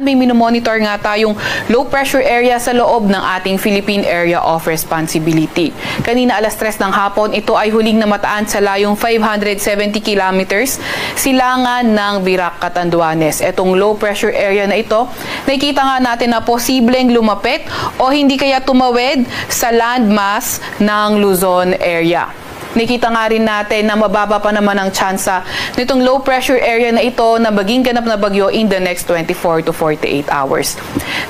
may minomonitor nga tayong low pressure area sa loob ng ating Philippine Area of Responsibility. Kanina alas 3 ng hapon, ito ay huling namataan sa layong 570 kilometers silangan ng Virac, Catanduanes. Etong low pressure area na ito, nakikita nga natin na posibleng lumapit o hindi kaya tumawid sa landmass ng Luzon area. Nakita nga rin natin na mababa pa naman ang tsansa nitong low pressure area na ito na maging ganap na bagyo in the next 24 to 48 hours.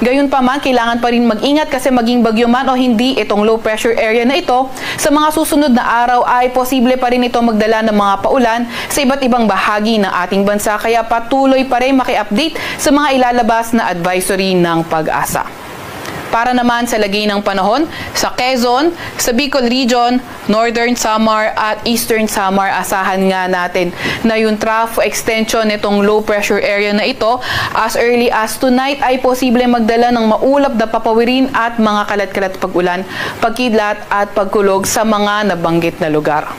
Gayunpaman, kailangan pa rin mag-ingat kasi maging bagyo man o hindi itong low pressure area na ito, sa mga susunod na araw ay posible pa rin ito magdala ng mga paulan sa iba't ibang bahagi ng ating bansa, kaya patuloy pa rin maki-update sa mga ilalabas na advisory ng Pag-asa. Para naman sa lagay ng panahon, sa Quezon, sa Bicol Region, Northern Samar at Eastern Samar, asahan nga natin na yung trough extension nitong low pressure area na ito as early as tonight ay posible magdala ng maulap na papawirin at mga kalat-kalat pag-ulan, pagkidlat at pagkulog sa mga nabanggit na lugar.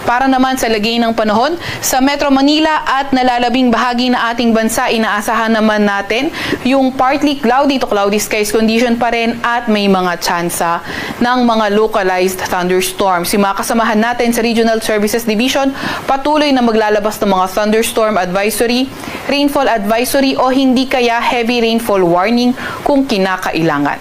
Para naman sa lagay ng panahon, sa Metro Manila at nalalabing bahagi na ating bansa, inaasahan naman natin yung partly cloudy to cloudy skies condition pa rin at may mga tsansa ng mga localized thunderstorms. Yung mga kasamahan natin sa Regional Services Division, patuloy na maglalabas ng mga thunderstorm advisory, rainfall advisory o hindi kaya heavy rainfall warning kung kinakailangan.